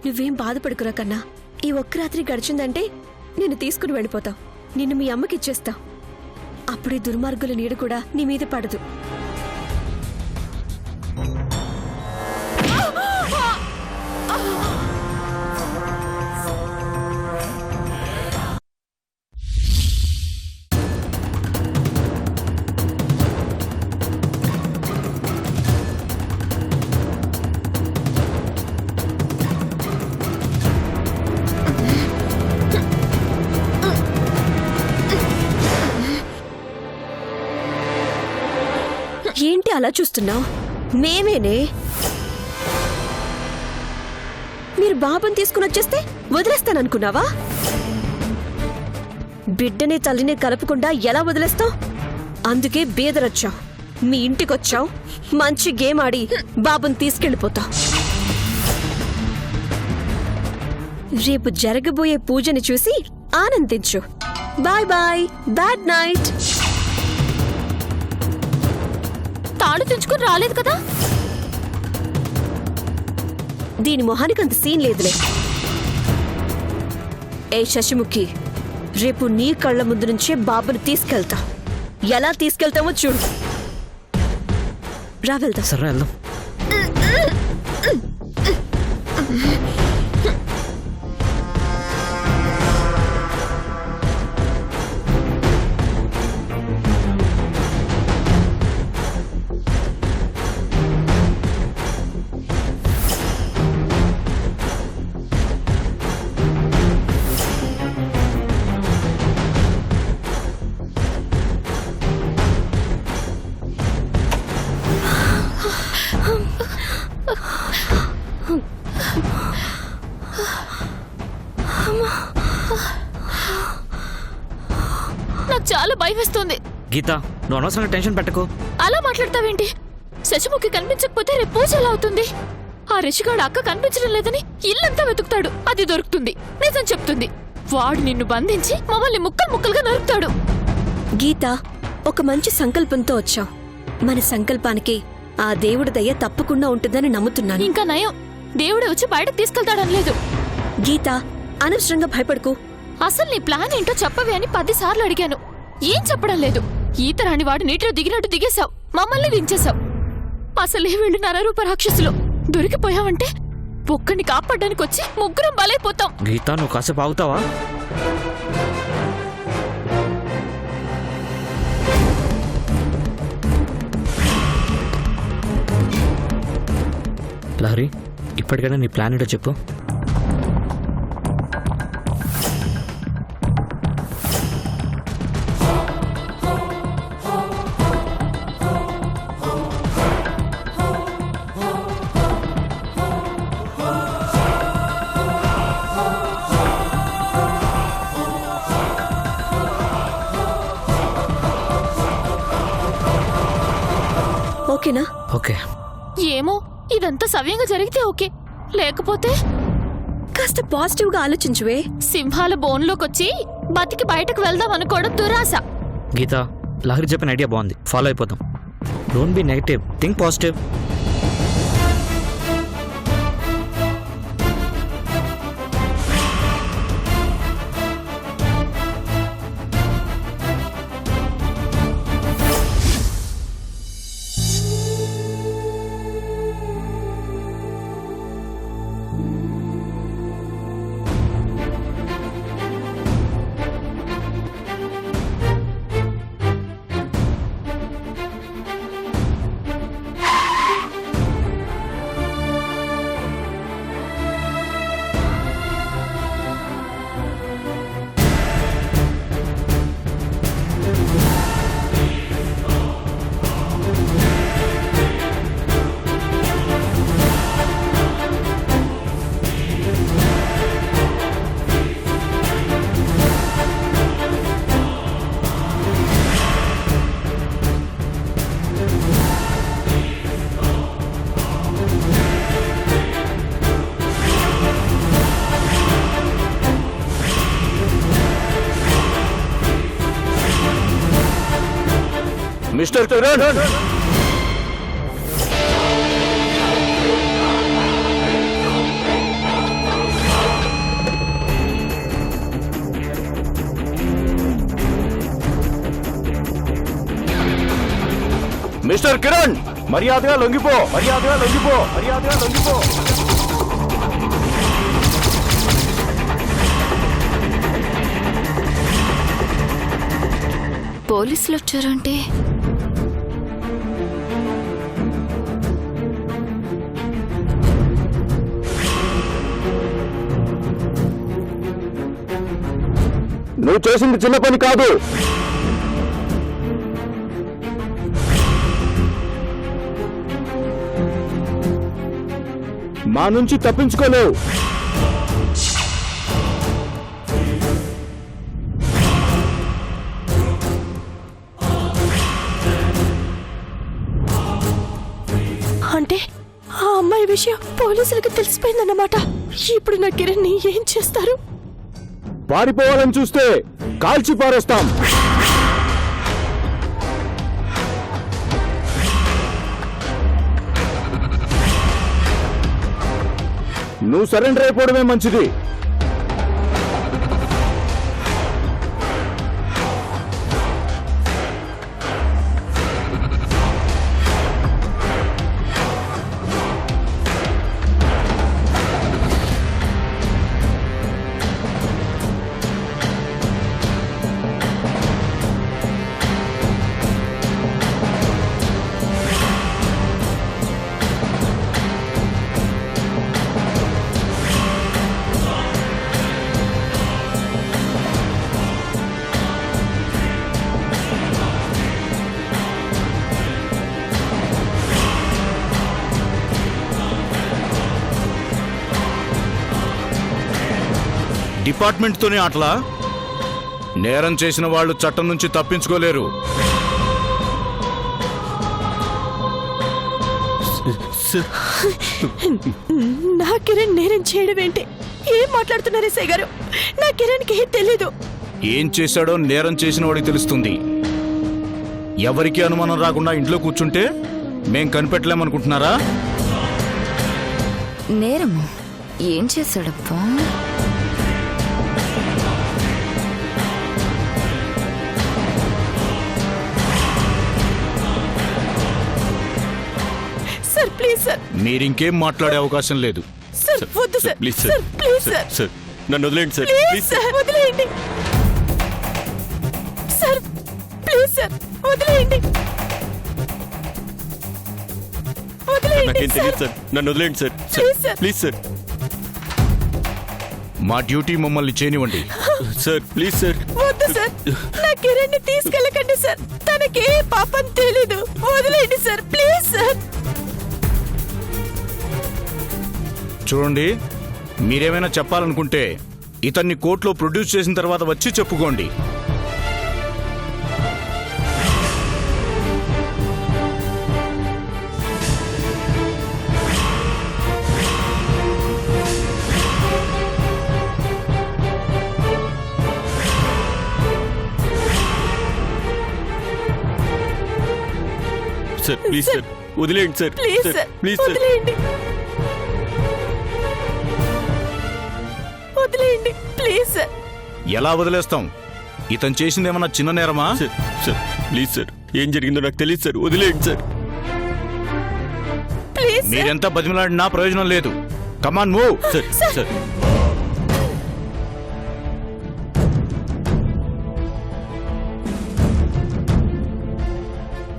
నువ్వేం బాధపడుకురా కన్నా. ఈ ఒక్క రాత్రి గడిచిందంటే నిన్ను తీసుకుని వెళ్ళిపోతా. నిన్ను మీ అమ్మకి ఇచ్చేస్తా. అప్పుడే దుర్మార్గుల నీడ కూడా నీ మీద పడదు. ఏంటి అలా చూస్తున్నావు? మేమేనే. మీరు బాబుని తీసుకుని వచ్చేస్తే వదిలేస్తాననుకున్నావా? బిడ్డని తల్లిని కలపకుండా ఎలా వదిలేస్తావు? అందుకే బేదరొచ్చావు. మీ ఇంటికొచ్చావు, మంచి గేమ్ ఆడి బాబుని తీసుకెళ్ళిపోతావు. రేపు జరగబోయే పూజని చూసి ఆనందించు. Bye bye, bad night. తాళు తెంచుకుని రాలేదు కదా? దీని మొహానికి అంత సీన్ లేదులే. ఏ శశిముఖి, రేపు నీ కళ్ళ ముందు నుంచే బాబుని తీసుకెళ్తా. ఎలా తీసుకెళ్తామో చూడు. రా వెళ్తా. సరే వెళ్దాం. నాకు చాలా భయం వేస్తుంది. గీత, నువ్వు అనవసరంగా టెన్షన్ పెట్టకు. అలా మాట్లాడతావేంటి? శశిముఖి కనిపించకపోతే రేపు పూజ ఎలా అవుతుంది? ఆ రిషిగాడు అక్క కనిపించడం లేదని ఇల్లంతా వెతుకుతాడు. అది దొరుకుతుంది, నిజం చెప్తుంది. వాడు నిన్ను బంధించి మమ్మల్ని ముక్కలు ముక్కలుగా నరుకుతాడు. గీత, ఒక మంచి సంకల్పంతో వచ్చావు. మన సంకల్పానికి ఆ దేవుడి దయ తప్పకుండా ఉంటుందని నమ్ముతున్నాను. ఇంకా నయం, దేవుడే వచ్చి బయటకు తీసుకెళ్తాడనలేదు. గీత, అనవసరంగా భయపడకు. అసలు నీ ప్లాన్ ఏంటో చెప్పవే అని 10 సార్లు అడిగాను. ఏం చెప్పడం లేదు. ఈత రాని వాడు నీటిలో దిగినట్టు దిగేశావు, మమ్మల్ని దించేశావు. అసలే వీళ్ళు నరరూప రాక్షసులు. దొరికిపోయావంటే ఒక్కడిని కాపాడడానికి వచ్చి ముగ్గురం బలైపోతాం. గీత, నువ్వు కాసేపు ఆగుతావా? లహరి, ఇప్పటికైనా నీ ప్లాన్ ఏంటో చెప్పు. ఓకేనా? ఓకే. ఏమో, ఇదంతా సవ్యంగా జరిగితే ఓకే, లేకపోతే కాస్త పాజిటివ్ గా ఆలోచించువే. సింహాల బోన్లోకొచ్చి బతికి బయటకు వెళ్దాం అనుకోవడం దురాశ. గీత, లహరి చెప్పిన ఐడియా బాగుంది, ఫాలో అయిపోతాం. Don't be negative, think positive. Mister Kiran, mister Kiran, మర్యాదగా లొంగిపో, మర్యాదగా లొంగిపో, మర్యాదగా లొంగిపో. పోలీసులు వచ్చారంటే నువ్వు చేసింది చిన్న పని కాదు. మా నుంచి తప్పించుకోలేవు. అంటే ఆ అమ్మాయి విషయం పోలీసులకు తెలిసిపోయిందన్నమాట. ఇప్పుడు నా కిరణ్ ని ఏం చేస్తారు? పారిపోవాలని చూస్తే కాల్చి పారేస్తాం. నువ్వు సరెండర్ అయిపోవడమే మంచిది. డిపార్ట్మెంట్తోనే అట్లా నేరం చేసిన వాళ్ళు చట్టం నుంచి తప్పించుకోలేరు. నా కిరణ్ నేరం చేయడం ఏంటి? ఏం మాట్లాడుతున్నారు ఎస్ఐ గారు? నా కిరణ్కి ఏం తెలీదు. ఏం చేశాడో నేరం చేసిన వాడికి తెలుస్తుంది. ఎవరికి అనుమానం రాకుండా ఇంట్లో కూర్చుంటే మేం కనిపెట్టలేమనుకుంటున్నారా? నేరము ఏం చేశాడప్పా? Sir please sir. మీరింకేం మాట్లాడే అవకాశం లేదు. సార్ వద్దు sir. Please sir please sir. Sir నన్ను వదిలేండి సార్. ప్లీజ్ సార్ వదిలేయండి. సార్ ప్లీజ్ సార్ వదిలేయండి. నాకేం తెలియదు సార్. నన్ను వదిలేండి sir. Please sir. Please sir. మా డ్యూటీ మమ్మల్ని చేయనివ్వండి. Sir please sir. వద్దు సార్. నా కిరణ్ ని తీసుకెళ్ళకండి సార్. తనకి ఏ పాపం తెలీదు. వదిలేయండి సార్ ప్లీజ్ సార్. చూడండి, మీరేమైనా చెప్పాలనుకుంటే ఇతన్ని కోర్టులో ప్రొడ్యూస్ చేసిన తర్వాత వచ్చి చెప్పుకోండి. సార్ ప్లీజ్ సార్ వదిలేండి sir. Please sir please sir. వదిలేయండి. వదిలేయండి ప్లీజ్ సార్. ఎలా వదిలేస్తాం? ఇతను చేసింది ఏమన్నా చిన్న నేరమా? Sir sir please sir. ఏం జరిగిందో నాకు తెలియదు సార్. వదిలేండి సార్. Please sir. మీరెంత బతిమలాడినా ప్రయోజనం లేదు. Come on move. Sir sir.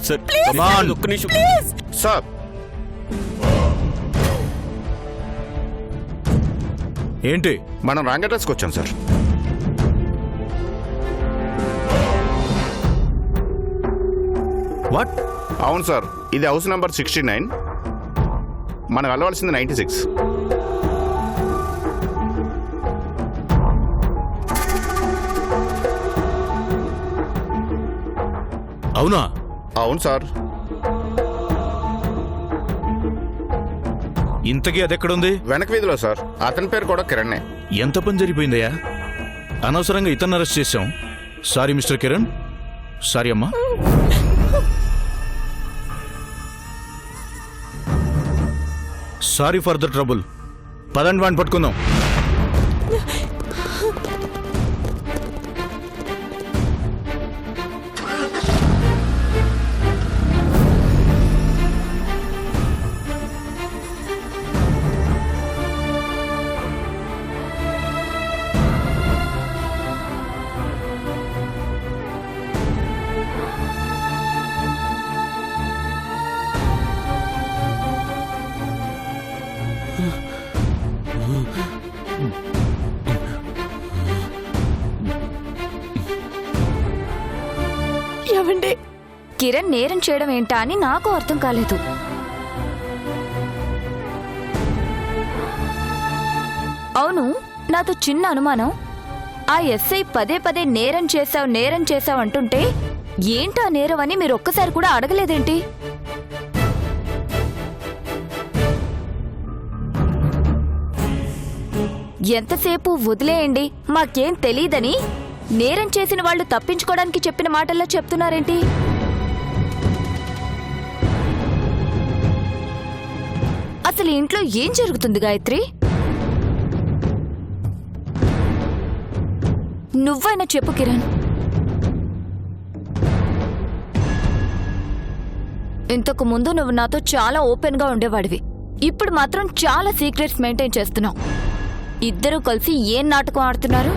Sir come on. ఒక్క నిమిషం. ప్లీజ్. సార్, ఏంటి? మనం రాంగ్ అడ్రస్కి వచ్చాం సార్. వాట్? అవును సార్, ఇది హౌస్ నంబర్ 69. మనం వెళ్ళవలసింది 96. అవునా? అవును సార్. ఇంతకీ అదెక్కడుంది? వెనక వీధిలో సార్. అతని పేరు కూడా కిరణ్నే. ఎంత పని జరిగిపోయిందయ్యా? అనవసరంగా ఇతన్ని అరెస్ట్ చేశాం. Sorry mister Kiran. సారీ అమ్మా. Sorry for the trouble. పదండి, వాడిని పట్టుకుందాం. ఏమండి? కిరణ్ నేరం చేయడం ఏంటా అని నాకు అర్థం కాలేదు. అవును, నాతో చిన్న అనుమానం. ఆ ఎస్ఐ పదే పదే నేరం చేశావు అంటుంటే ఏంటా నేరం అని మీరు ఒక్కసారి కూడా అడగలేదేంటి? ఎంతసేపు వదిలేయండి, మాకేం తెలీదని నేరం చేసిన వాళ్ళు తప్పించుకోవడానికి చెప్పిన మాటల్లో చెప్తున్నారేంటి? అసలు ఇంట్లో ఏం జరుగుతుంది గాయత్రి? నువ్వైనా చెప్పు కిరణ్. ఇంతకు ముందు నువ్వు నాతో చాలా ఓపెన్ గా ఉండేవాడివి. ఇప్పుడు మాత్రం చాలా సీక్రెట్స్ మెయింటైన్ చేస్తున్నావు. ఇద్దరూ కలిసి ఏం నాటకం ఆడుతున్నారు?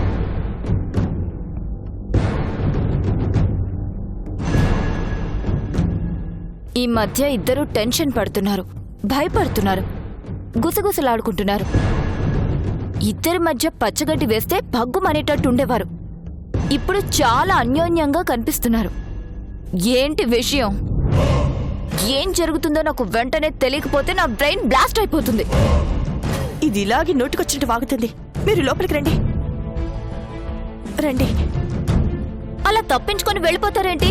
ఈ మధ్య ఇద్దరూ టెన్షన్ పడుతున్నారు, భయపడుతున్నారు, గుసగుసలాడుకుంటున్నారు. ఇద్దరి మధ్య పచ్చగడ్డి వేస్తే భగ్గుమనేటట్టు ఉండేవారు. ఇప్పుడు చాలా అన్యోన్యంగా కనిపిస్తున్నారు. ఏంటి విషయం? ఏం జరుగుతుందో నాకు వెంటనే తెలియకపోతే నా బ్రెయిన్ బ్లాస్ట్ అయిపోతుంది. ఇది ఇలాగే నోటికొచ్చినట్టు వాగుతుంది. మీరు లోపలికి రండి. రండి. అలా తప్పించుకొని వెళ్ళిపోతారేంటి?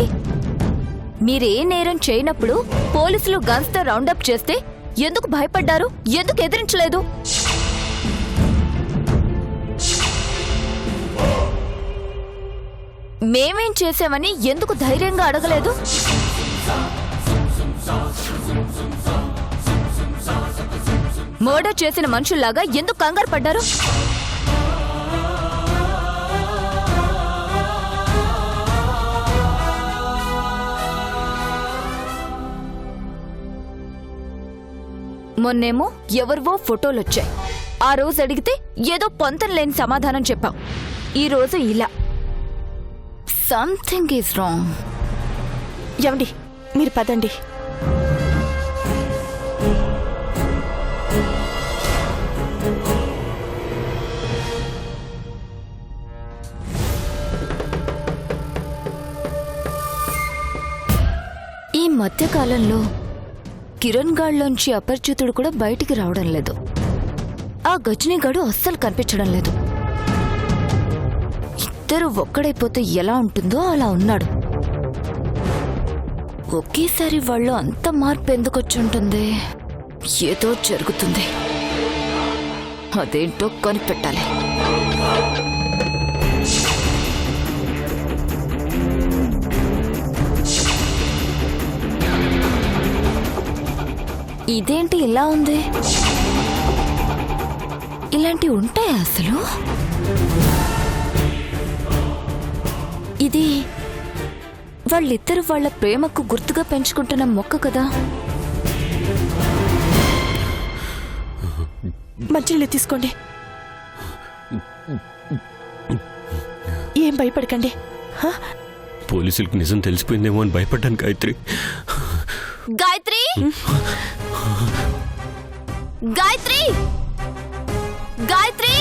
మీరే నేరం చేయనప్పుడు పోలీసులు గన్స్తో రౌండప్ చేస్తే ఎందుకు భయపడ్డారు? ఎందుకు ఎదిరించలేదు? మేమేం చేశామని ఎందుకు ధైర్యంగా అడగలేదు? మర్డర్ చేసిన మనుషుల్లాగా ఎందుకు కంగారు పడ్డారు? మొన్నేమో ఎవరివో ఫోటోలొచ్చాయి. ఆ రోజు అడిగితే ఏదో పొంతం లేని సమాధానం చెప్పాం. ఈ రోజు ఇలా. Something is wrong. ఏమండి, మీరు పదండి. ఈ మధ్యకాలంలో కిరణ్ గాడ్లోంచి అపరిచితుడు కూడా బయటికి రావడం లేదు. ఆ గజనీగాడు అస్సలు కనిపించడం లేదు. ఇద్దరు ఒక్కడైపోతే ఎలా ఉంటుందో అలా ఉన్నాడు. ఒకేసారి వాళ్ళు అంత మార్పు ఎందుకొచ్చుంటుంది? ఏదో జరుగుతుంది. అదేంటో కనిపెట్టాలి. ఇదేంటి ఇలా ఉంది? ఇలాంటివి ఉంటాయా అసలు? ఇది వాళ్ళిద్దరు వాళ్ళ ప్రేమకు గుర్తుగా పెంచుకుంటున్న మొక్క కదా. మంచినీళ్ళు తీసుకోండి. ఏం భయపడకండి. పోలీసులకు నిజం తెలిసిపోయిందేమో అని భయపడ్డాను గాయత్రి. గాయత్రి, గాయత్రి, గాయత్రి!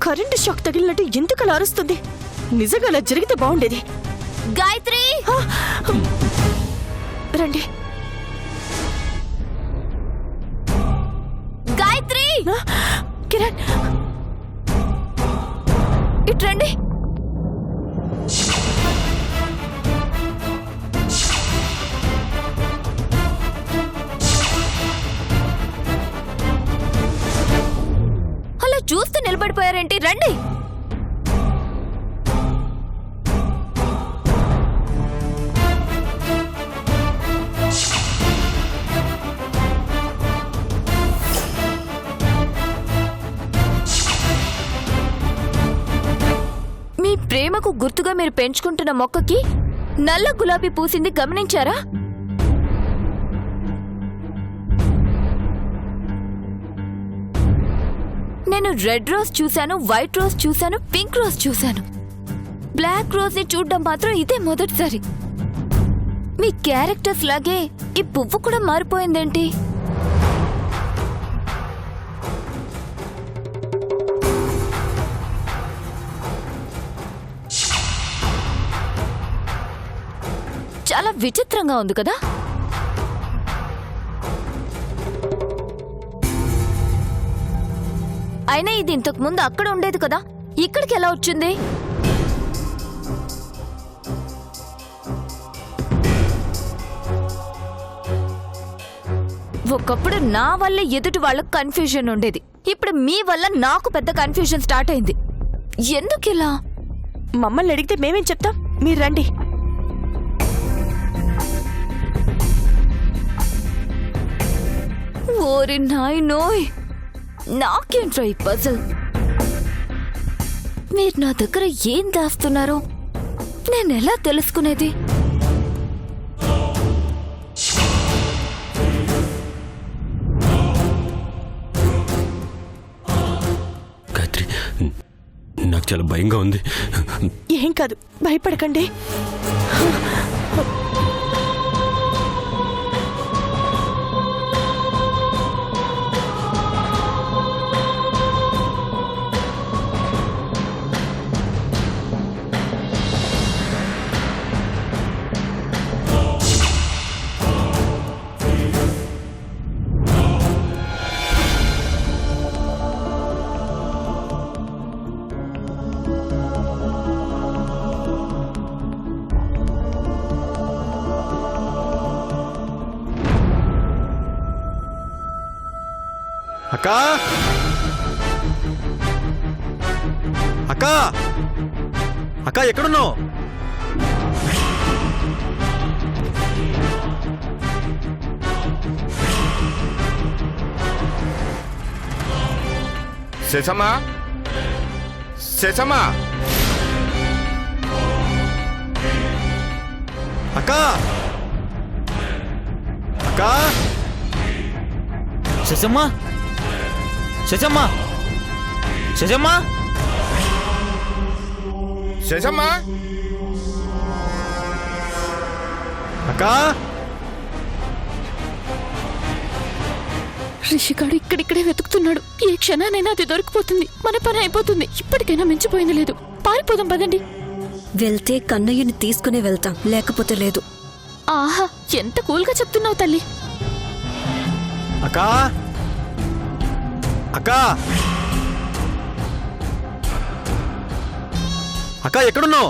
కరెంటు షాక్ తగిలినట్టు ఎందుకు అలా అరుస్తుంది? నిజంగా అలా జరిగితే బాగుండేది. గాయత్రి, రండి. గాయత్రి! కిరణ్, ఇటు రండి. అలా చూస్తూ నిలబడిపోయారేంటి? రండి. మీ ప్రేమకు గుర్తుగా మీరు పెంచుకుంటున్న మొక్కకి నల్ల గులాబీ పూసింది గమనించారా? నేను రెడ్ రోజ్ చూశాను, వైట్ రోజ్ చూశాను, పింక్ రోజ్ చూశాను. బ్లాక్ రోజ్ ని చూడడం మాత్రం ఇదే మొదటిసారి. మీ క్యారెక్టర్స్ లాగే ఈ పువ్వు కూడా మారిపోయిందేంటి? విచిత్రంగా ఉంది కదా? అయినా ఇది ఇంతకు ముందు అక్కడ ఉండేది కదా, ఇక్కడికి ఎలా వచ్చింది? ఒకప్పుడు నా వల్ల ఎదుటి వాళ్ళకు కన్ఫ్యూజన్ ఉండేది, ఇప్పుడు మీ వల్ల నాకు పెద్ద కన్ఫ్యూజన్ స్టార్ట్ అయింది. ఎందుకిలా? మమ్మల్ని అడిగితే మేమేం చెప్తాం, మీరు రండి. ఓరి నాయనోయ్, నాకేంట్రా ఈ పజిల్? మీరు నా దగ్గర ఏం దాస్తున్నారో నేనెలా తెలుసుకునేది? గాయత్రి, నాకు చాలా భయంగా ఉంది. ఏం కాదు, భయపడకండి. అక్కా, అక్కా, అక్కా ఎక్కడున్నావు? శేషమ్మా, శేషమ్మా, అక్కా, అక్కా, శశమ్మా, శశమ్మా, శశమ్మా, శేషమ్మా, అక్కా. రిషిగాడు ఇక్కడిక్కడే వెతుకుతున్నాడు. ఏ క్షణానైనా అది దొరికిపోతుంది, మన పని అయిపోతుంది. ఇప్పటికైనా మించిపోయింది లేదు. పారిపోదాం పదండి. వెళ్తే కన్నయ్యని తీసుకునే వెళ్తాం, లేకపోతే లేదు. ఆహా, ఎంత కూల్గా చెప్తున్నావు తల్లి. అక్కా, అక్కా, అక్కా ఎక్కడున్నావు?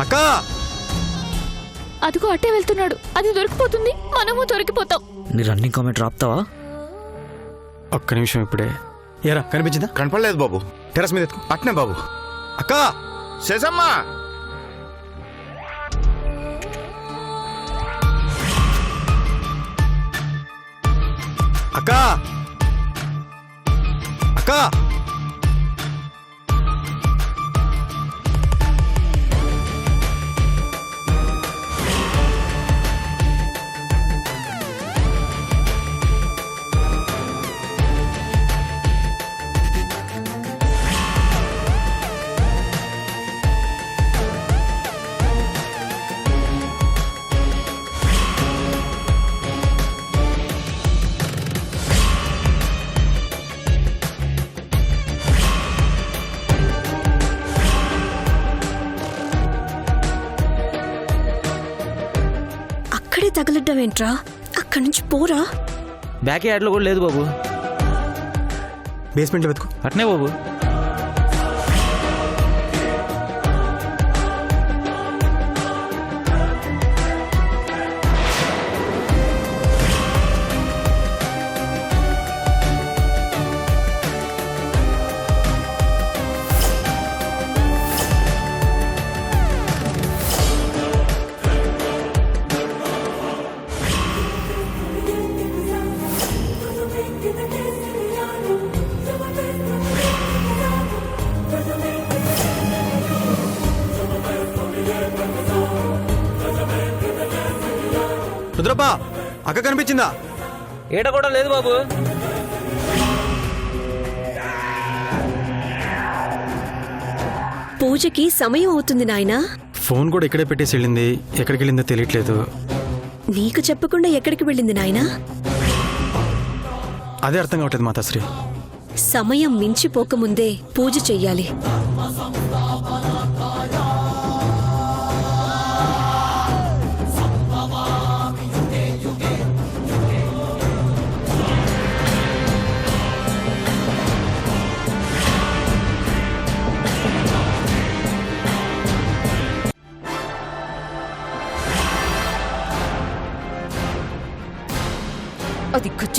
అక్కా, అదిగో అట్టే వెళ్తున్నాడు. అది దొరికిపోతుంది, మనము దొరికిపోతాం. నీ రన్నింగ్ కామెంట్ రాపుతావా? ఒక్క నిమిషం ఇప్పుడే. ఏరా కనిపించిందా? కనపడలేదు బాబు. టెరస్ మీద ఎత్తుకో. అట్నే బాబు. అక్కా, శేషమ్మా, అక్కా, అక్కా, అక్కడే తగలడ్డం ఏంట్రా? అక్కడి నుంచి పోరా. బ్యాక్ యార్డ్లో కూడా లేదు బాబు. బేస్మెంట్లో వెతుకో. అట్నే బాబు. రుద్రప్పా, అక్క కనిపించిందా? ఏట కూడా లేదు బాబు. పూజకి సమయం అవుతుంది నాయనా. ఫోన్ కూడా ఇక్కడే పెట్టేసి వెళ్ళింది. ఎక్కడికి వెళ్ళిందో తెలియట్లేదు. నీకు చెప్పకుండా ఎక్కడికి వెళ్ళింది నాయనా? అదే అర్థం కావట్లేదు మాతాశ్రీ. సమయం మించిపోకముందే పూజ చెయ్యాలి.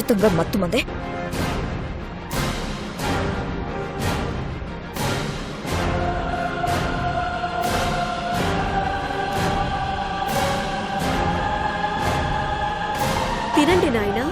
మొత్తంగా మత్తుమందే. తినండి నాయనా.